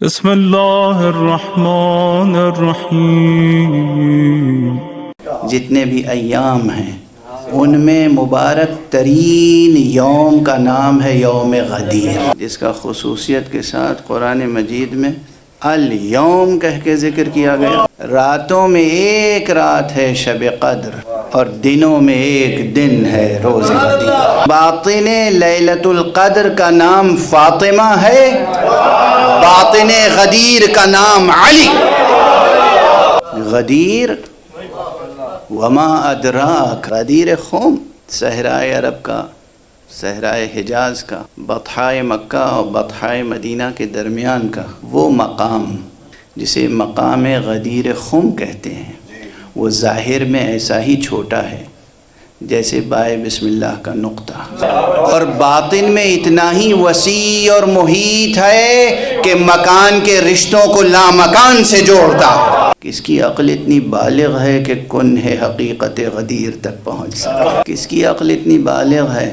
بسم اللہ الرحمن الرحیم۔ جتنے بھی ایام ہیں ان میں مبارک ترین یوم کا نام ہے یوم غدیر، جس کا خصوصیت کے ساتھ قرآن مجید میں الیوم کہہ کے ذکر کیا گیا۔ راتوں میں ایک رات ہے شب قدر اور دنوں میں ایک دن ہے روز غدیر۔ باطن لیلۃ القدر کا نام فاطمہ ہے، باطن غدیر کا نام علی۔ غدیر وما ادراک، غدیر خم صحرائے عرب کا، صحرائے حجاز کا، بطحائے مکہ اور بطحائے مدینہ کے درمیان کا وہ مقام جسے مقام غدیر خم کہتے ہیں، وہ ظاہر میں ایسا ہی چھوٹا ہے جیسے بائے بسم اللہ کا نقطہ، اور باطن میں اتنا ہی وسیع اور محیط ہے کہ مکان کے رشتوں کو لامکان سے جوڑتا ہے۔ کس کی عقل اتنی بالغ ہے کہ کنہ حقیقت غدیر تک پہنچ سکے؟ کس کی عقل اتنی بالغ ہے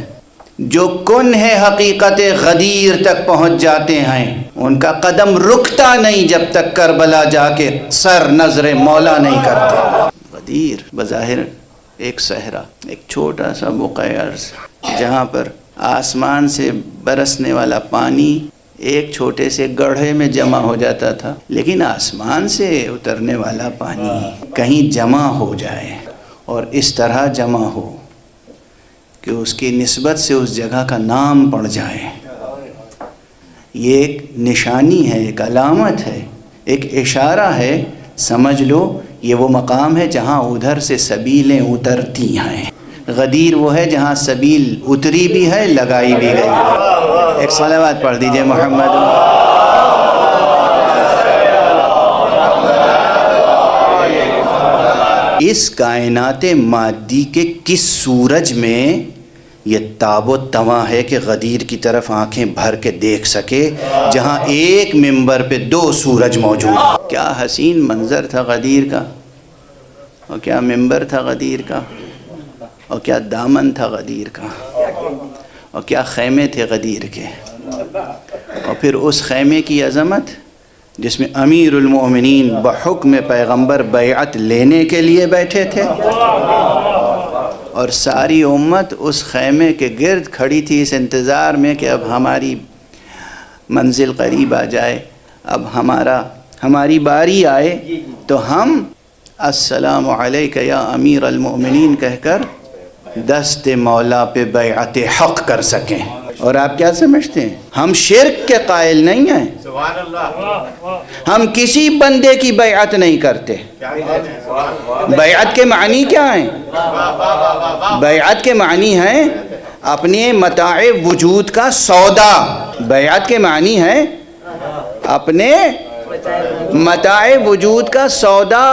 جو کنہ حقیقت غدیر تک پہنچ جاتے ہیں؟ ان کا قدم رکتا نہیں جب تک کربلا جا کے سر نظر مولا نہیں کرتے۔ غدیر بظاہر ایک صحرا، ایک چھوٹا سا بقعہ ارض جہاں پر آسمان سے برسنے والا پانی ایک چھوٹے سے گڑھے میں جمع ہو جاتا تھا، لیکن آسمان سے اترنے والا پانی کہیں جمع ہو جائے اور اس طرح جمع ہو کہ اس کی نسبت سے اس جگہ کا نام پڑ جائے، یہ ایک نشانی ہے، ایک علامت ہے، ایک اشارہ ہے۔ سمجھ لو یہ وہ مقام ہے جہاں ادھر سے سبیلیں اترتی ہیں۔ غدیر وہ ہے جہاں سبیل اتری بھی ہے، لگائی بھی گئی۔ ایک صلوات پڑھ دیجئے محمد۔ اس کائنات مادی کے کس سورج میں یہ تاب و تواں ہے کہ غدیر کی طرف آنکھیں بھر کے دیکھ سکے، جہاں ایک ممبر پہ دو سورج موجود؟ کیا حسین منظر تھا غدیر کا، اور کیا ممبر تھا غدیر کا، اور کیا دامن تھا غدیر کا، اور کیا خیمے تھے غدیر کے، اور پھر اس خیمے کی عظمت جس میں امیر المومنین بحکم پیغمبر بیعت لینے کے لیے بیٹھے تھے، اور ساری امت اس خیمے کے گرد کھڑی تھی اس انتظار میں کہ اب ہماری منزل قریب آ جائے، اب ہماری باری آئے تو ہم السلام علیک یا امیر المؤمنین کہہ کر دست مولا پہ بیعت حق کر سکیں۔ اور آپ کیا سمجھتے ہیں؟ ہم شرک کے قائل نہیں ہیں، ہم کسی بندے کی بیعت نہیں کرتے۔ بیعت کے معنی کیا ہیں؟ بیعت کے معنی ہے اپنے متاع وجود کا سودا۔ بیعت کے معنی ہے اپنے متاع وجود کا سودا،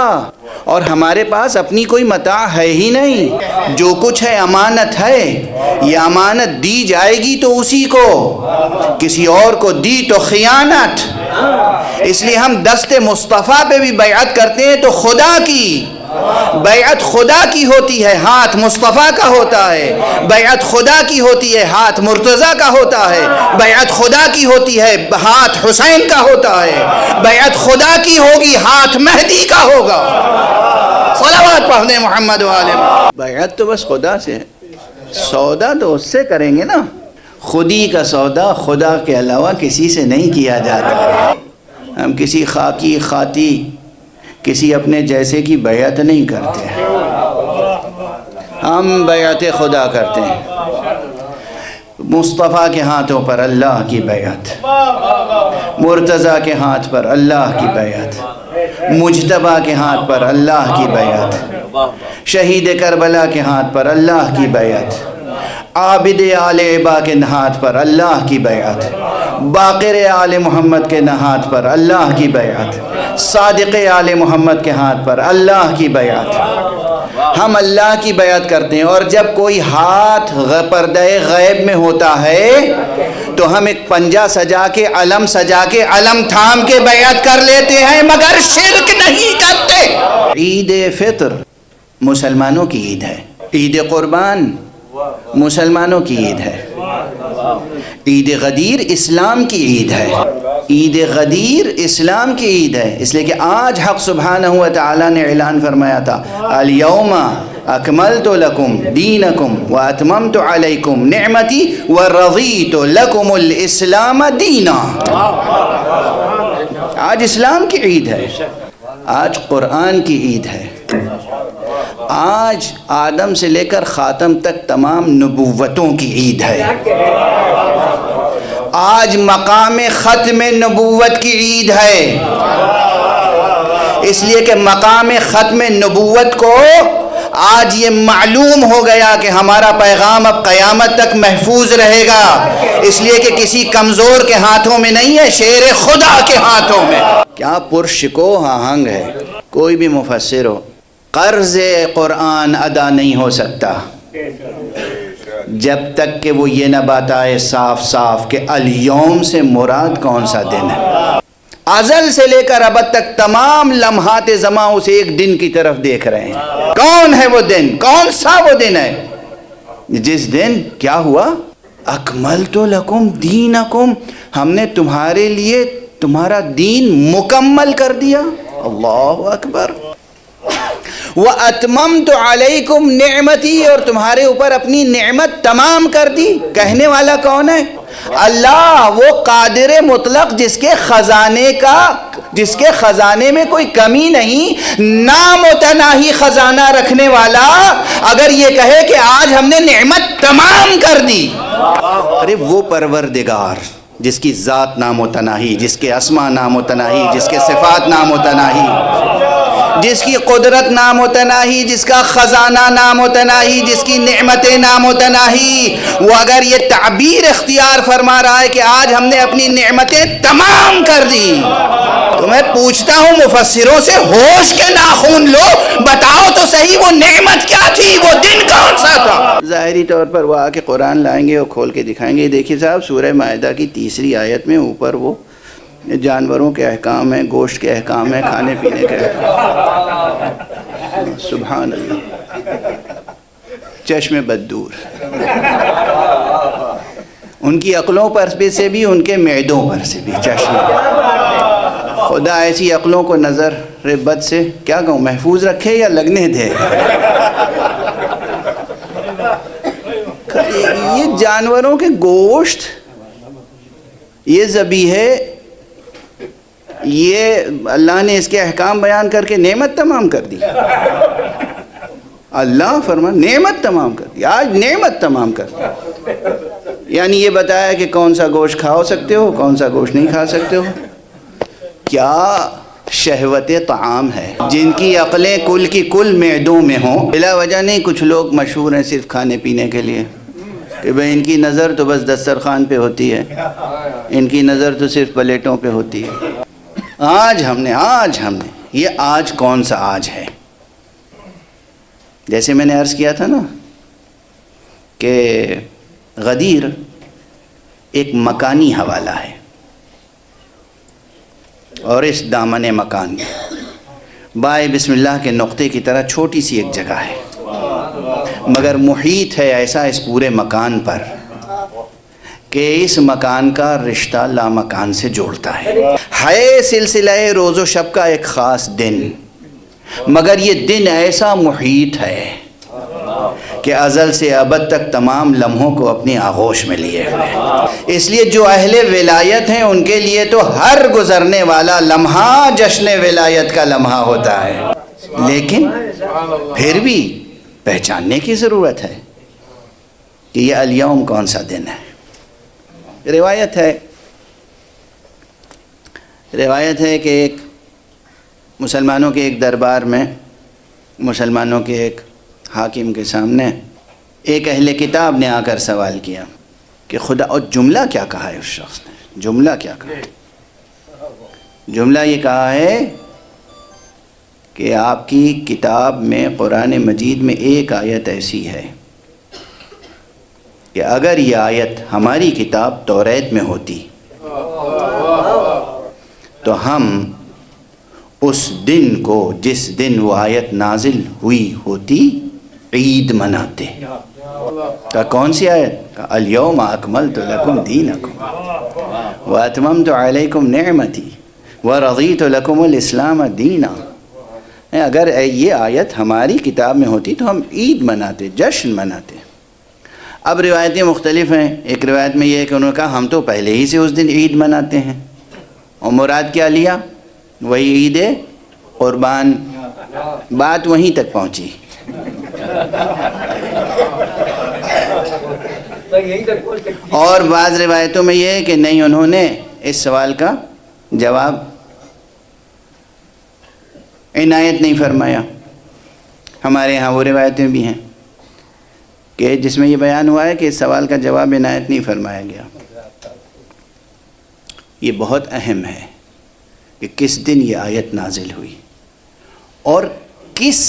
اور ہمارے پاس اپنی کوئی متاع ہے ہی نہیں۔ جو کچھ ہے امانت ہے، یہ امانت دی جائے گی تو اسی کو، کسی اور کو دی تو خیانت۔ اس لیے ہم دست مصطفیٰ پہ بھی بیعت کرتے ہیں تو خدا کی بیعت، خدا کی ہوتی ہے، ہاتھ مصطفیٰ کا ہوتا ہے۔ بیعت خدا کی ہوتی ہے، ہاتھ مرتضیٰ کا ہوتا ہے۔ بیعت خدا کی ہوتی ہے، ہاتھ حسین کا ہوتا ہے۔ بیعت خدا کی ہوگی، ہاتھ مہدی کا ہوگا۔ صلوات پڑھنے محمد والے۔ بیعت تو بس خدا سے ہے، سودا تو اس سے کریں گے نا۔ خودی کا سودا خدا کے علاوہ کسی سے نہیں کیا جاتا۔ ہم کسی خاکی خاتی، کسی اپنے جیسے کی بیعت نہیں کرتے، ہم بیعت خدا کرتے ہیں۔ مصطفیٰ کے ہاتھوں پر اللہ کی بیعت، مرتضیٰ کے ہاتھ پر اللہ کی بیعت، مجتبیٰ کے ہاتھ پر اللہ کی بیعت، شہید کربلا کے ہاتھ پر اللہ کی بیعت، عابد آل عبا کے ہاتھ پر اللہ کی بیعت، باقر آل محمد کے ہاتھ پر اللہ کی بیعت، صادق آل محمد کے ہاتھ پر اللہ کی بیعت۔ ہم اللہ کی بیعت کرتے ہیں، اور جب کوئی ہاتھ پردہ غیب میں ہوتا ہے تو ہم ایک پنجہ سجا کے، علم سجا کے، علم تھام کے بیعت کر لیتے ہیں، مگر شرک نہیں کرتے۔ عید فطر مسلمانوں کی عید ہے، عید قربان مسلمانوں کی عید ہے، عید غدیر اسلام کی عید ہے۔ عید غدیر اسلام کی عید ہے، اس لیے کہ آج حق سبحانہ و تعالیٰ نے اعلان فرمایا تھا الیوم اکملت لکم دینکم واتممت علیکم نعمتی ورضیت لکم الاسلام دینا۔ آج اسلام کی عید ہے، آج قرآن کی عید ہے، آج آدم سے لے کر خاتم تک تمام نبوتوں کی عید ہے، آج مقام ختم نبوت کی عید ہے، اس لیے کہ مقام ختم نبوت کو آج یہ معلوم ہو گیا کہ ہمارا پیغام اب قیامت تک محفوظ رہے گا، اس لیے کہ کسی کمزور کے ہاتھوں میں نہیں ہے، شیر خدا کے ہاتھوں میں۔ کیا پرشکو آہنگ ہے، کوئی بھی مفسر ہو، قرض قرآن ادا نہیں ہو سکتا جب تک کہ وہ یہ نہ بتائے صاف صاف کہ الیوم سے مراد کون سا دن ہے۔ ازل سے لے کر ابد تک تمام لمحات زماں اس ایک دن کی طرف دیکھ رہے ہیں، کون ہے وہ دن، کون سا وہ دن ہے جس دن کیا ہوا، اکملت لکم دینکم، ہم نے تمہارے لیے تمہارا دین مکمل کر دیا، اللہ اکبر، وَأَتْمَمْتُ عَلَيْكُمْ نِعْمَتِي، اور تمہارے اوپر اپنی نعمت تمام کر دی۔ کہنے والا کون ہے؟ اللہ، وہ قادر مطلق جس کے خزانے میں کوئی کمی نہیں، نامتناہی خزانہ رکھنے والا اگر یہ کہے کہ آج ہم نے نعمت تمام کر دی، ارے وہ پروردگار جس کی ذات نامتناہی، جس کے اسما نامتناہی، جس کے صفات نامتناہی، جس کی قدرت نامتناہی، جس کا خزانہ نامتناہی، جس کی نعمتیں نامتناہی، وہ اگر یہ تعبیر اختیار فرما رہا ہے کہ آج ہم نے اپنی نعمتیں تمام کر دی، تو میں پوچھتا ہوں مفسروں سے، ہوش کے ناخون لو، بتاؤ تو صحیح وہ نعمت کیا تھی، وہ دن کون سا تھا؟ ظاہری طور پر وہ آ کے قرآن لائیں گے اور کھول کے دکھائیں گے، دیکھیے صاحب سورہ مائدہ کی 3 آیت میں اوپر وہ جانوروں کے احکام ہیں، گوشت کے احکام ہیں، کھانے پینے کے احکام، سبحان اللہ، چشم بددور، ان کی عقلوں پر سے بھی، ان کے معدوں پر سے بھی چشم، خدا ایسی عقلوں کو نظر بد سے کیا کہوں محفوظ رکھے یا لگنے دے۔ یہ جانوروں کے گوشت، یہ ذبیحے، یہ اللہ نے اس کے احکام بیان کر کے نعمت تمام کر دی۔ اللہ فرما نعمت تمام کر دی، آج نعمت تمام کر دی، یعنی یہ بتایا کہ کون سا گوشت کھا سکتے ہو، کون سا گوشت نہیں کھا سکتے ہو۔ کیا شہوت طعام ہے، جن کی عقلیں کل کی کل معدوں میں ہوں، بلا وجہ نہیں۔ کچھ لوگ مشہور ہیں صرف کھانے پینے کے لیے کہ بھئی ان کی نظر تو بس دسترخوان پہ ہوتی ہے، ان کی نظر تو صرف پلیٹوں پہ ہوتی ہے۔ آج ہم نے یہ آج کون سا آج ہے؟ جیسے میں نے عرض کیا تھا نا کہ غدیر ایک مکانی حوالہ ہے، اور اس دامن مکان میں بائے بسم اللہ کے نقطے کی طرح چھوٹی سی ایک جگہ ہے، مگر محیط ہے ایسا اس پورے مکان پر کہ اس مکان کا رشتہ لامکان سے جوڑتا ہے سلسلہ روز و شب کا ایک خاص دن، مگر یہ دن ایسا محیط ہے کہ ازل سے ابد تک تمام لمحوں کو اپنی آغوش میں لیے ہوئے۔ اس لیے جو اہل ولایت ہیں ان کے لیے تو ہر گزرنے والا لمحہ جشن ولایت کا لمحہ ہوتا ہے، لیکن پھر بھی پہچاننے کی ضرورت ہے کہ یہ الیوم کون سا دن ہے۔ روایت ہے کہ ایک مسلمانوں کے ایک دربار میں، مسلمانوں کے ایک حاکم کے سامنے ایک اہل کتاب نے آ کر سوال کیا کہ خدا، اور جملہ کیا کہا ہے اس شخص نے، جملہ کیا کہا ہے؟ جملہ یہ کہا ہے کہ آپ کی کتاب میں قرآن مجید میں ایک آیت ایسی ہے کہ اگر یہ آیت ہماری کتاب توریت میں ہوتی تو ہم اس دن کو، جس دن وہ آیت نازل ہوئی ہوتی، عید مناتے۔ کہا کون سی آیت؟ کہا الیوم اکملت لکم دینکم وَأَتْمَمْتُ عَلَيْكُمْ نِعْمَتِي وَرَضِيتُ لَكُمُ الْإِسْلَامَ دِينًا. اگر یہ آیت ہماری کتاب میں ہوتی تو ہم عید مناتے، جشن مناتے. اب روایتیں مختلف ہیں. ایک روایت میں یہ ہے کہ انہوں نے کہا ہم تو پہلے ہی سے اس دن عید مناتے ہیں، اور مراد کیا لیا؟ وہی عید قربان. بات وہیں تک پہنچی. اور بعض روایتوں میں یہ ہے کہ نہیں، انہوں نے اس سوال کا جواب عنایت نہیں فرمایا. ہمارے ہاں وہ روایتیں بھی ہیں کہ جس میں یہ بیان ہوا ہے کہ اس سوال کا جواب عنایت نہیں فرمایا گیا. یہ بہت اہم ہے کہ کس دن یہ آیت نازل ہوئی اور کس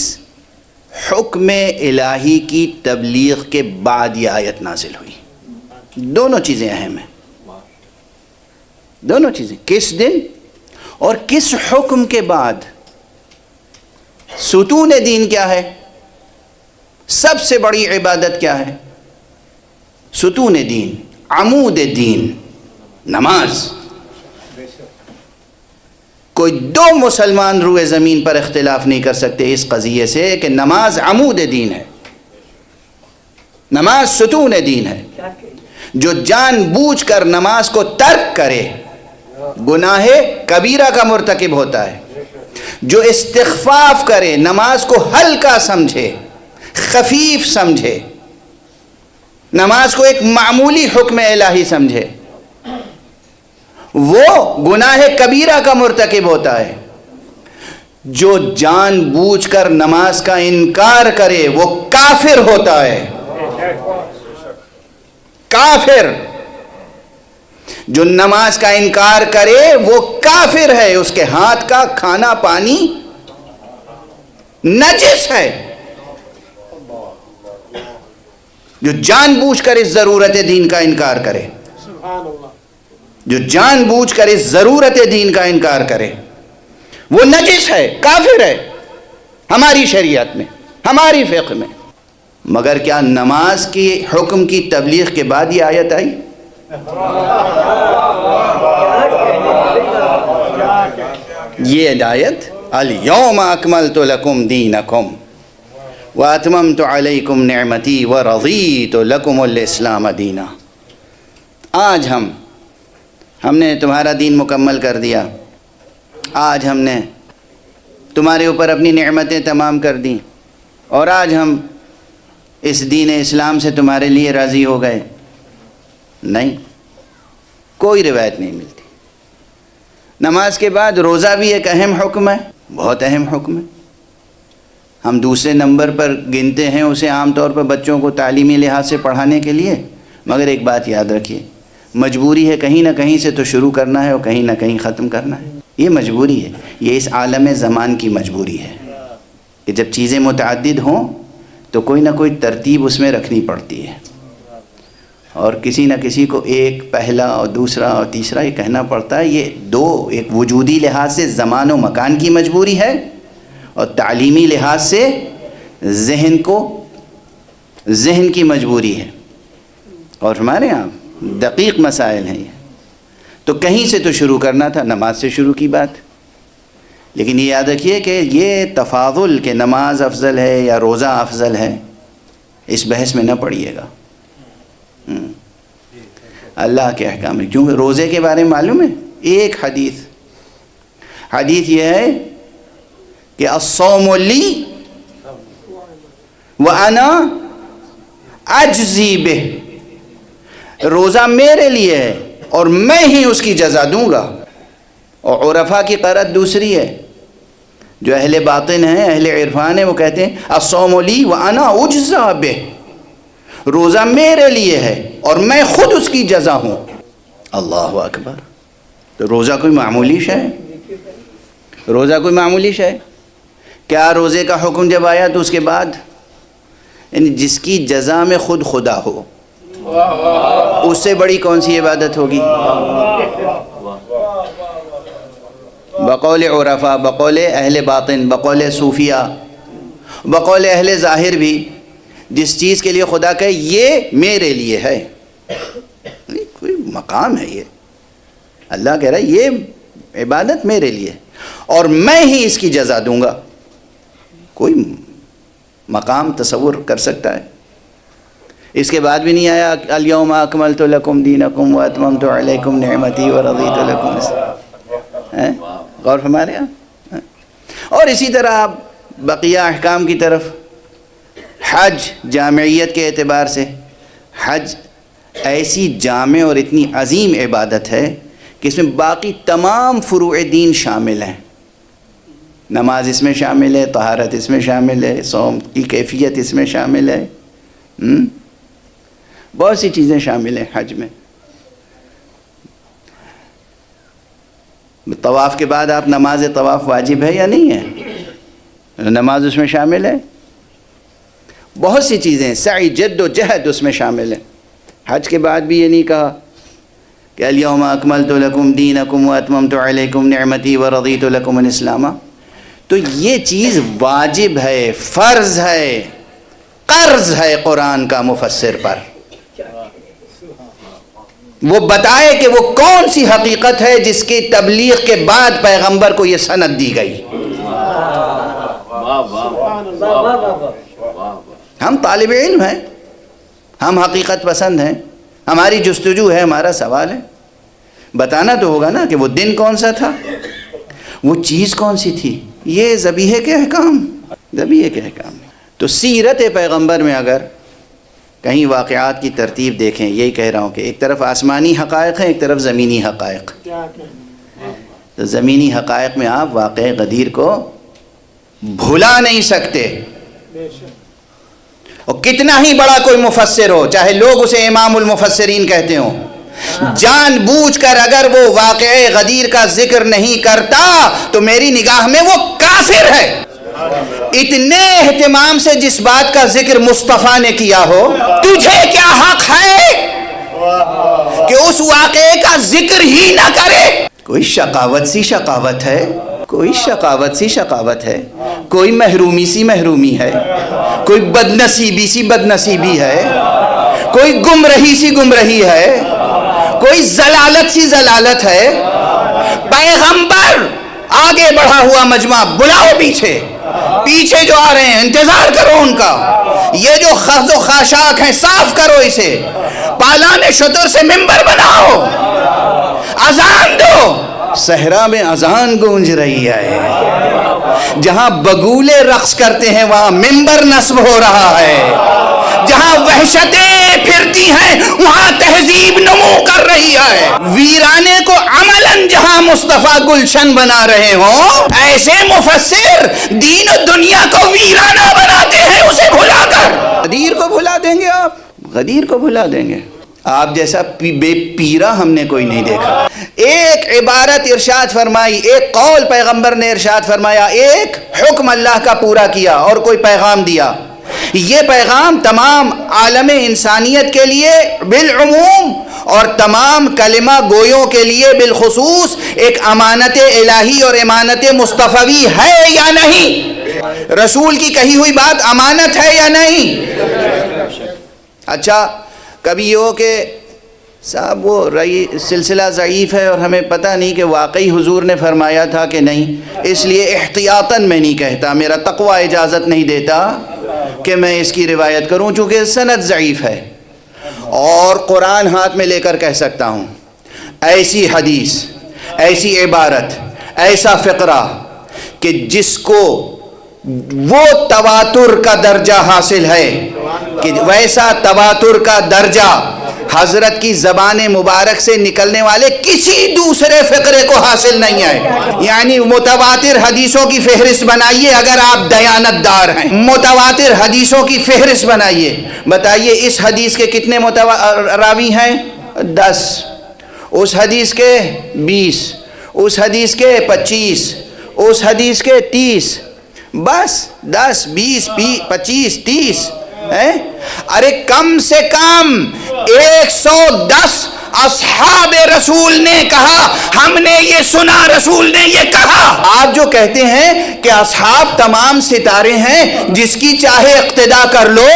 حکم الہی کی تبلیغ کے بعد یہ آیت نازل ہوئی. دونوں چیزیں اہم ہیں، دونوں چیزیں، کس دن اور کس حکم کے بعد. ستون دین کیا ہے؟ سب سے بڑی عبادت کیا ہے؟ ستون دین، عمود دین، نماز. کوئی دو مسلمان روئے زمین پر اختلاف نہیں کر سکتے اس قضیے سے کہ نماز عمود دین ہے، نماز ستون دین ہے. جو جان بوجھ کر نماز کو ترک کرے گناہ کبیرہ کا مرتکب ہوتا ہے. جو استخفاف کرے، نماز کو ہلکا سمجھے، خفیف سمجھے، نماز کو ایک معمولی حکم الہی سمجھے، وہ گناہ کبیرہ کا مرتکب ہوتا ہے. جو جان بوجھ کر نماز کا انکار کرے وہ کافر ہوتا ہے. کافر جو نماز کا انکار کرے وہ کافر ہے. اس کے ہاتھ کا کھانا پانی نجس ہے. جو جان بوجھ کر اس ضرورت دین کا انکار کرے، جو جان بوجھ کر اس ضرورت دین کا انکار کرے وہ نجس ہے، کافر ہے ہماری شریعت میں، ہماری فقہ میں. مگر کیا نماز کی حکم کی تبلیغ کے بعد یہ آیت آئی؟ یہ آیت الیوم اکملت لکم دینکم واتممت علیکم نعمتی ورضیت لکم الاسلام دینا. آج ہم نے تمہارا دین مکمل کر دیا. آج ہم نے تمہارے اوپر اپنی نعمتیں تمام کر دیں، اور آج ہم اس دین اسلام سے تمہارے لیے راضی ہو گئے. نہیں، کوئی روایت نہیں ملتی. نماز کے بعد روزہ بھی ایک اہم حکم ہے، بہت اہم حکم ہے. ہم دوسرے نمبر پر گنتے ہیں اسے عام طور پر بچوں کو تعلیمی لحاظ سے پڑھانے کے لیے. مگر ایک بات یاد رکھیے، مجبوری ہے کہیں نہ کہیں سے تو شروع کرنا ہے اور کہیں نہ کہیں ختم کرنا ہے. یہ مجبوری ہے، یہ اس عالم زمان کی مجبوری ہے کہ جب چیزیں متعدد ہوں تو کوئی نہ کوئی ترتیب اس میں رکھنی پڑتی ہے، اور کسی نہ کسی کو ایک پہلا اور دوسرا اور تیسرا یہ کہنا پڑتا ہے. یہ دو، ایک وجودی لحاظ سے زمان و مکان کی مجبوری ہے، اور تعلیمی لحاظ سے ذہن کی مجبوری ہے. اور ہمارے ہاں دقیق مسائل ہیں یہ. تو کہیں سے تو شروع کرنا تھا، نماز سے شروع کی بات. لیکن یہ یاد رکھیے کہ یہ تفاضل کہ نماز افضل ہے یا روزہ افضل ہے، اس بحث میں نہ پڑیے گا. اللہ کے احکام ہے. کیونکہ روزے کے بارے میں معلوم ہے ایک حدیث یہ ہے کہ الصوم لی وانا اجزی بہ، روزہ میرے لیے ہے اور میں ہی اس کی جزا دوں گا. اور عرفا کی قرأت دوسری ہے. جو اہل باطن ہیں، اہل عرفان ہیں، وہ کہتے ہیں الصوم لی وانا اجزا بہ، روزہ میرے لیے ہے اور میں خود اس کی جزا ہوں. اللہ اکبر. تو روزہ کوئی معمولی شے ہے؟ روزہ کوئی معمولی شے ہے؟ کیا روزے کا حکم جب آیا تو اس کے بعد یعنی جس کی جزا میں خود خدا ہو، اس سے بڑی کون سی عبادت ہوگی؟ بقول عرفا، بقول اہل باطن، بقول صوفیہ، بقول اہل ظاہر بھی، جس چیز کے لیے خدا کہے یہ میرے لیے ہے، کوئی مقام ہے اللہ کہہ رہا ہے یہ عبادت میرے لیے اور میں ہی اس کی جزا دوں گا. کوئی مقام تصور کر سکتا ہے؟ اس کے بعد بھی نہیں آیا الیوم اکملت لکم دینکم واتممت علیکم نعمتی ورضیت لکم. غور فرما رہے ہیں. اور اسی طرح آپ بقیہ احکام کی طرف، حج جامعیت کے اعتبار سے حج ایسی جامع اور اتنی عظیم عبادت ہے کہ اس میں باقی تمام فروع دین شامل ہیں. نماز اس میں شامل ہے، طہارت اس میں شامل ہے، صوم کی کیفیت اس میں شامل ہے، بہت سی چیزیں شامل ہیں حج میں. طواف کے بعد آپ نماز طواف واجب ہے یا نہیں ہے؟ نماز اس میں شامل ہے. بہت سی چیزیں، سعی جد و جہد اس میں شامل ہے. حج کے بعد بھی یہ نہیں کہا کہ الیوم اکملت لکم دینکم واتممت علیکم نعمتی ورضیت لکم الاسلام. تو یہ چیز واجب ہے، فرض ہے، قرض ہے قرآن کا مفسر پر. وہ بتائے کہ وہ کون سی حقیقت ہے جس کی تبلیغ کے بعد پیغمبر کو یہ سند دی گئی. ہم طالب علم ہیں، ہم حقیقت پسند ہیں، ہماری جستجو ہے، ہمارا سوال ہے. بتانا تو ہوگا نا کہ وہ دن کون سا تھا، وہ چیز کون سی تھی. یہ ذبیحے کے احکام، ذبیحے کے احکام. تو سیرت پیغمبر میں اگر کہیں واقعات کی ترتیب دیکھیں، یہی کہہ رہا ہوں کہ ایک طرف آسمانی حقائق ہیں، ایک طرف زمینی حقائق. تو زمینی حقائق میں آپ واقع غدیر کو بھلا نہیں سکتے. اور کتنا ہی بڑا کوئی مفسر ہو، چاہے لوگ اسے امام المفسرین کہتے ہوں، جان بوجھ کر اگر وہ واقع غدیر کا ذکر نہیں کرتا تو میری نگاہ میں وہ کافر ہے. اتنے اہتمام سے جس بات کا ذکر مصطفیٰ نے کیا ہو، تجھے کیا حق ہے کہ اس واقعے کا ذکر ہی نہ کرے؟ کوئی شقاوت سی شقاوت ہے، کوئی شقاوت سی شقاوت ہے، کوئی محرومی سی محرومی ہے، کوئی بدنصیبی سی بدنصیبی ہے، کوئی گمرہی سی گمرہی ہے، کوئی ضلالت سی ضلالت ہے. پیغمبر آگے بڑھا ہوا مجمع، بلاؤ پیچھے پیچھے جو آ رہے ہیں انتظار کرو ان کا. یہ جو خز و خاشاک ہیں صاف کرو اسے، پالان شتر سے ممبر بناؤ، اذان دو. صحرا میں اذان گونج رہی ہے، جہاں بگولے رقص کرتے ہیں وہاں ممبر نصب ہو رہا ہے، جہاں وحشتیں پھرتی ہیں وہاں تہذیب نمو کر رہی ہے. ویرانے کو عملاً جہاں مصطفیٰ گلشن بنا رہے ہوں، ایسے مفسر دین و دنیا کو ویرانہ بناتے ہیں اسے بھلا کر. غدیر کو بھلا دیں گے آپ، غدیر کو بھلا دیں گے. آپ جیسا بے پیرا ہم نے کوئی نہیں دیکھا. ایک عبارت ارشاد فرمائی، ایک قول پیغمبر نے ارشاد فرمایا، ایک حکم اللہ کا پورا کیا اور کوئی پیغام دیا. یہ پیغام تمام عالم انسانیت کے لیے بالعموم اور تمام کلمہ گویوں کے لیے بالخصوص ایک امانت الہی اور امانت مصطفوی ہے یا نہیں؟ رسول کی کہی ہوئی بات امانت ہے یا نہیں؟ اچھا کبھی یہ ہو کہ صاحب وہ سلسلہ ضعیف ہے اور ہمیں پتہ نہیں کہ واقعی حضور نے فرمایا تھا کہ نہیں، اس لیے احتیاطاً میں نہیں کہتا، میرا تقوی اجازت نہیں دیتا کہ میں اس کی روایت کروں چونکہ سند ضعیف ہے. اور قرآن ہاتھ میں لے کر کہہ سکتا ہوں، ایسی حدیث، ایسی عبارت، ایسا فقرہ کہ جس کو وہ تواتر کا درجہ حاصل ہے کہ ویسا تواتر کا درجہ حضرت کی زبان مبارک سے نکلنے والے کسی دوسرے فقرے کو حاصل نہیں ہے. یعنی متواتر حدیثوں کی فہرست بنائیے اگر آپ دیانت دار ہیں، متواتر حدیثوں کی فہرست بنائیے، بتائیے اس حدیث کے کتنے راوی ہیں؟ 10. اس حدیث کے 20، اس حدیث کے 25، اس حدیث کے 30. بس 10 20 25 30. ارے کم سے کم 110 اصحاب رسول نے کہا، ہم نے یہ سنا رسول نے یہ کہا. آپ جو کہتے ہیں کہ اصحاب تمام ستارے ہیں، جس کی چاہے اقتدا کر لو،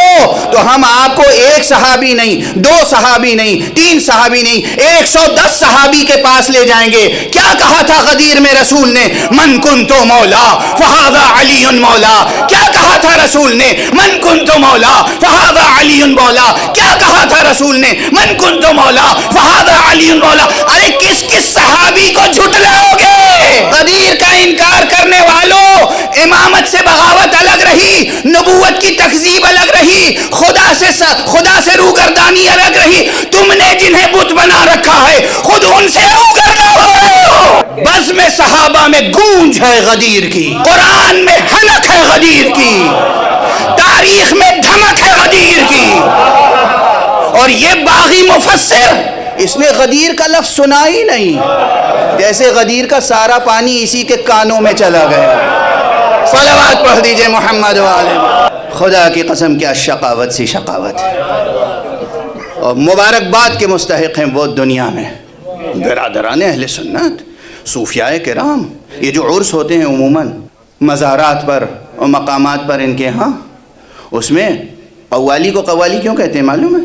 تو ہم آپ کو ایک صحابی نہیں، دو صحابی نہیں، تین صحابی نہیں، 110 صحابی کے پاس لے جائیں گے۔ کیا کہا تھا غدیر میں رسول نے؟ من کنت مولا فہذا علی مولا۔ کیا کہا تھا رسول نے؟ من کنت مولا فہذا علی مولا۔ کیا کہا تھا رسول نے؟ من کنت مولا فہذا علی مولا۔ ارے کس کس صحابی کو جھٹلاؤ گے؟ غدیر کا انکار کرنے والوں، امامت سے بغاوت الگ رہی، نبوت کی تکذیب الگ رہی، خدا سے روگردانی الگ رہی، تم نے جنہیں بت بنا رکھا ہے خود ان سے روگردہ ہو۔ بس میں صحابہ میں گونج ہے غدیر کی، قرآن میں حنک ہے غدیر کی، تاریخ میں دھمک ہے غدیر کی۔ اور یہ باغی مفسر، اس نے غدیر کا لفظ سنا ہی نہیں، جیسے غدیر کا سارا پانی اسی کے کانوں میں چلا گیا۔ صلوات پڑھ دیجئے محمد والے۔ خدا کی قسم کیا شقاوت سی شقاوت ہے، اور مبارکباد کے مستحق ہیں وہ دنیا میں برادران اہل سنت، صوفیاء کرام۔ یہ جو عرس ہوتے ہیں عموماً مزارات پر اور مقامات پر ان کے ہاں، اس میں قوالی کو قوالی کیوں کہتے ہیں معلوم ہے؟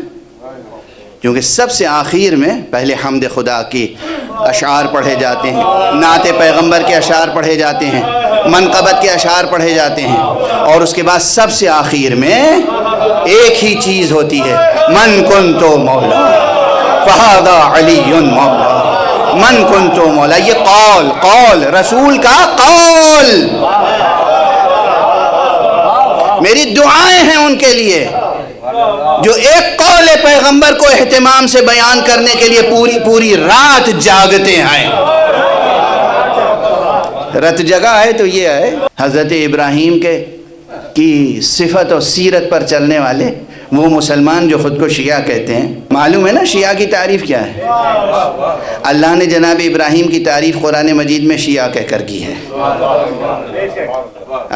کیونکہ سب سے آخر میں پہلے حمد خدا کی اشعار پڑھے جاتے ہیں، نعت پیغمبر کے اشعار پڑھے جاتے ہیں، منقبت کے اشعار پڑھے جاتے ہیں، اور اس کے بعد سب سے آخر میں ایک ہی چیز ہوتی ہے، من کنت مولا فہذا علی مولا، من کنت مولا۔ یہ قول رسول کا قول، میری دعائیں ہیں ان کے لیے جو ایک قول پیغمبر کو اہتمام سے بیان کرنے کے لیے پوری رات جاگتے ہیں۔ رت جگہ ہے تو یہ ہے حضرت ابراہیم کی صفت اور سیرت پر چلنے والے وہ مسلمان جو خود کو شیعہ کہتے ہیں۔ معلوم ہے نا شیعہ کی تعریف کیا ہے؟ اللہ نے جناب ابراہیم کی تعریف قرآن مجید میں شیعہ کہہ کر کی ہے۔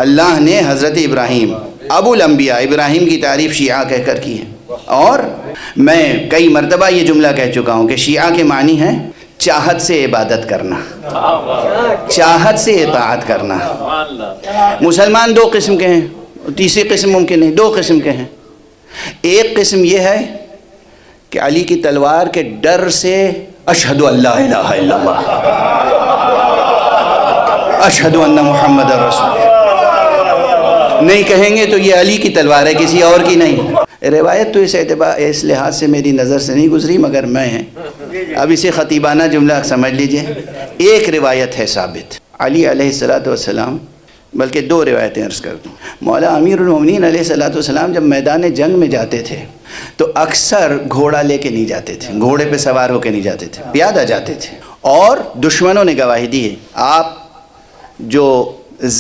اللہ نے حضرت ابراہیم ابو الانبیاء ابراہیم کی تعریف شیعہ کہہ کر کی ہے۔ اور میں کئی مرتبہ یہ جملہ کہہ چکا ہوں کہ شیعہ کے معنی ہے چاہت سے عبادت کرنا، چاہت سے اطاعت کرنا۔ مسلمان دو قسم کے ہیں، تیسری قسم ممکن نہیں، دو قسم کے ہیں۔ ایک قسم یہ ہے کہ علی کی تلوار کے ڈر سے اشہد ان لا الہ الا اللہ، اشہد ان محمد رسول اللہ نہیں کہیں گے تو یہ علی کی تلوار ہے، کسی اور کی نہیں۔ روایت تو اس لحاظ سے میری نظر سے نہیں گزری، مگر میں اب اسے خطیبانہ جملہ سمجھ لیجئے۔ ایک روایت ہے ثابت، علی علیہ السلام، بلکہ دو روایتیں عرض کر دوں۔ مولا امیر المومنین علیہ السلام جب میدان جنگ میں جاتے تھے تو اکثر گھوڑا لے کے نہیں جاتے تھے، گھوڑے پہ سوار ہو کے نہیں جاتے تھے، پیادہ جاتے تھے۔ اور دشمنوں نے گواہی دی ہے، آپ جو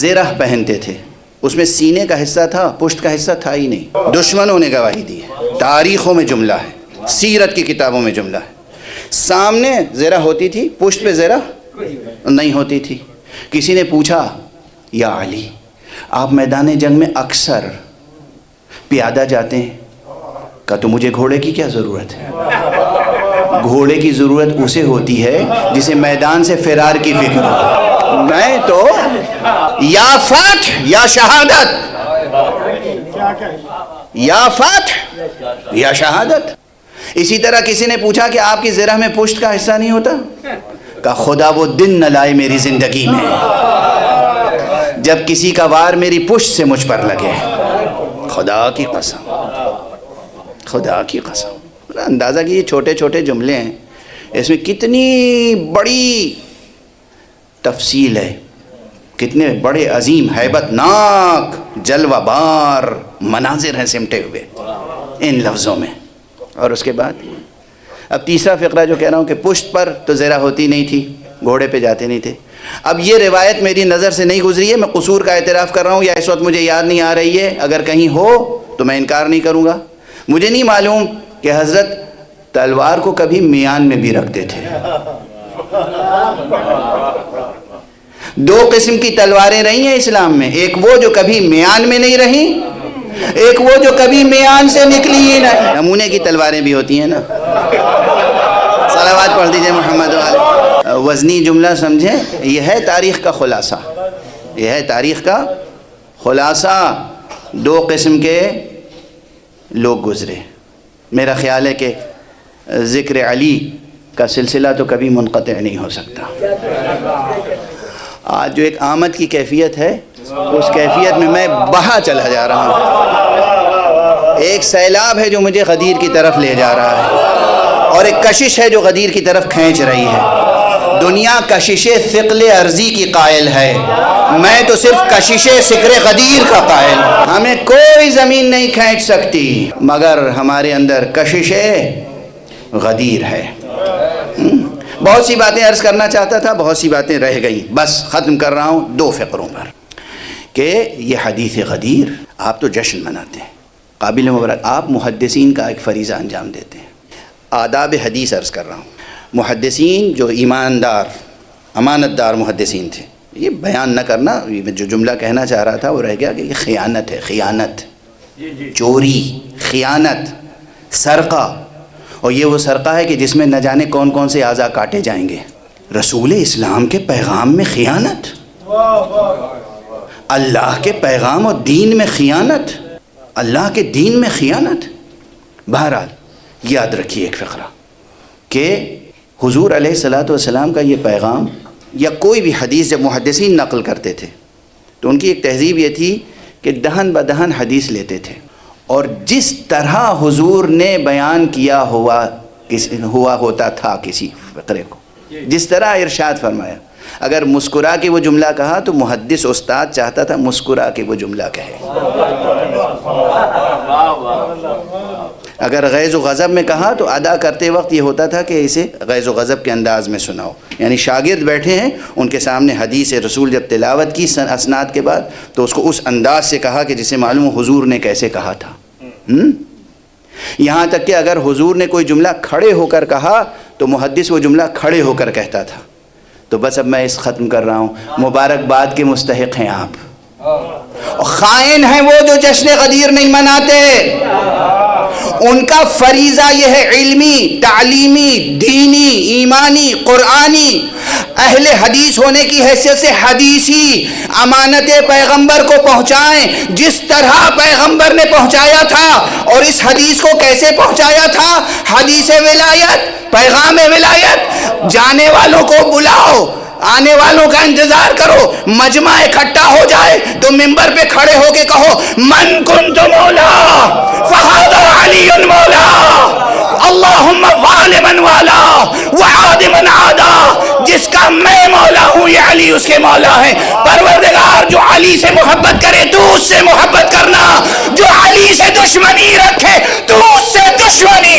زرہ پہنتے تھے اس میں سینے کا حصہ تھا، پشت کا حصہ تھا ہی نہیں۔ دشمنوں نے گواہی دی ہے، تاریخوں میں جملہ ہے، سیرت کی کتابوں میں جملہ ہے۔ سامنے زرہ ہوتی تھی، پشت پہ زرہ نہیں ہوتی تھی۔ کسی نے پوچھا یا علی آپ میدان جنگ میں اکثر پیادہ جاتے ہیں، کہا تو مجھے گھوڑے کی کیا ضرورت ہے؟ گھوڑے کی ضرورت اسے ہوتی ہے جسے میدان سے فرار کی فکر ہو، میں تو یا فتح یا شہادت، یا فتح یا شہادت۔ اسی طرح کسی نے پوچھا کہ آپ کی زرہ میں پشت کا حصہ نہیں ہوتا؟ کہا خدا وہ دن نہ لائے میری زندگی میں جب کسی کا وار میری پشت سے مجھ پر لگے، خدا کی قسم، خدا کی قسم۔ اندازہ کہ یہ چھوٹے چھوٹے جملے ہیں، اس میں کتنی بڑی تفصیل ہے، کتنے بڑے عظیم ہیبت ناک جلوہ بار مناظر ہیں سمٹے ہوئے ان لفظوں میں۔ اور اس کے بعد اب تیسرا فقرہ جو کہہ رہا ہوں کہ پشت پر تو زرہ ہوتی نہیں تھی، گھوڑے پہ جاتے نہیں تھے۔ اب یہ روایت میری نظر سے نہیں گزری ہے، میں قصور کا اعتراف کر رہا ہوں، یا اس وقت مجھے یاد نہیں آ رہی ہے، اگر کہیں ہو تو میں انکار نہیں کروں گا۔ مجھے نہیں معلوم کہ حضرت تلوار کو کبھی میان میں بھی رکھتے تھے۔ دو قسم کی تلواریں رہی ہیں اسلام میں، ایک وہ جو کبھی میان میں نہیں رہیں، ایک وہ جو کبھی میان سے نکلی ہی نہیں۔ نمونے کی تلواریں بھی ہوتی ہیں نا۔ صلوات پڑھ دیجئے محمد والے۔ وزنی جملہ سمجھیں، یہ ہے تاریخ کا خلاصہ۔ یہ ہے تاریخ کا خلاصہ. 2 قسم کے لوگ گزرے. میرا خیال ہے کہ ذکر علی کا سلسلہ تو کبھی منقطع نہیں ہو سکتا. آج جو ایک آمد کی کیفیت ہے اس کیفیت میں بہا چلا جا رہا ہوں. ایک سیلاب ہے جو مجھے غدیر کی طرف لے جا رہا ہے اور ایک کشش ہے جو غدیر کی طرف کھینچ رہی ہے. دنیا کشش ثقل ارضی کی قائل ہے, میں تو صرف کشش سکر غدیر کا قائل. ہمیں کوئی زمین نہیں کھینچ سکتی مگر ہمارے اندر کشش غدیر ہے. بہت سی باتیں عرض کرنا چاہتا تھا, بہت سی باتیں رہ گئیں, بس ختم کر رہا ہوں 2 فقروں پر کہ یہ حدیث غدیر. آپ تو جشن مناتے ہیں, قابل مبارک. آپ محدثین کا ایک فریضہ انجام دیتے ہیں. آداب حدیث عرض کر رہا ہوں. محدثین جو ایماندار امانت دار محدثین تھے, یہ بیان نہ کرنا, جو جملہ کہنا چاہ رہا تھا وہ رہ گیا کہ یہ خیانت ہے. خیانت, چوری, خیانت, سرقہ. اور یہ وہ سرقہ ہے کہ جس میں نہ جانے کون کون سے اعضاء کاٹے جائیں گے. رسول اسلام کے پیغام میں خیانت, اللہ کے پیغام اور دین میں خیانت, اللہ کے دین میں خیانت. بہرحال یاد رکھیے ایک فقرہ کہ حضور علیہ الصلوۃ والسلام کا یہ پیغام یا کوئی بھی حدیث جب محدثین نقل کرتے تھے تو ان کی ایک تہذیب یہ تھی کہ دہن بدہن حدیث لیتے تھے, اور جس طرح حضور نے بیان کیا ہوا ہوتا تھا کسی فقرے کو, جس طرح ارشاد فرمایا. اگر مسکرا کے وہ جملہ کہا تو محدث استاد چاہتا تھا مسکرا کے وہ جملہ کہے. اگر غیظ و غضب میں کہا تو ادا کرتے وقت یہ ہوتا تھا کہ اسے غیظ و غضب کے انداز میں سناؤ. یعنی شاگرد بیٹھے ہیں, ان کے سامنے حدیث رسول جب تلاوت کی اسناد کے بعد تو اس کو اس انداز سے کہا کہ جسے معلوم حضور نے کیسے کہا تھا. یہاں تک کہ اگر حضور نے کوئی جملہ کھڑے ہو کر کہا تو محدث وہ جملہ کھڑے ہو کر کہتا تھا. تو بس اب میں اس ختم کر رہا ہوں. مبارکباد کے مستحق ہیں آپ. خائن ہیں وہ جو جشن غدیر نہیں مناتے. ان کا فریضہ یہ ہے علمی, تعلیمی, دینی, ایمانی, قرآنی, اہل حدیث ہونے کی حیثیت سے حدیثی امانت پیغمبر کو پہنچائیں جس طرح پیغمبر نے پہنچایا تھا. اور اس حدیث کو کیسے پہنچایا تھا؟ حدیث ولایت, پیغام ولایت. جانے والوں کو بلاؤ, آنے والوں کا انتظار کرو. مجمع اکٹھا ہو جائے تو منبر پہ کھڑے ہو کے کہو من کنت مولا فہذا علی مولا, اللہم وال من والا وعاد من عادا. جس کا میں مولا ہوں یہ علی اس کے مولا ہے. پروردگار جو علی سے محبت کرے تو اس سے محبت کرنا, جو علی سے دشمنی رکھے تو اس سے دشمنی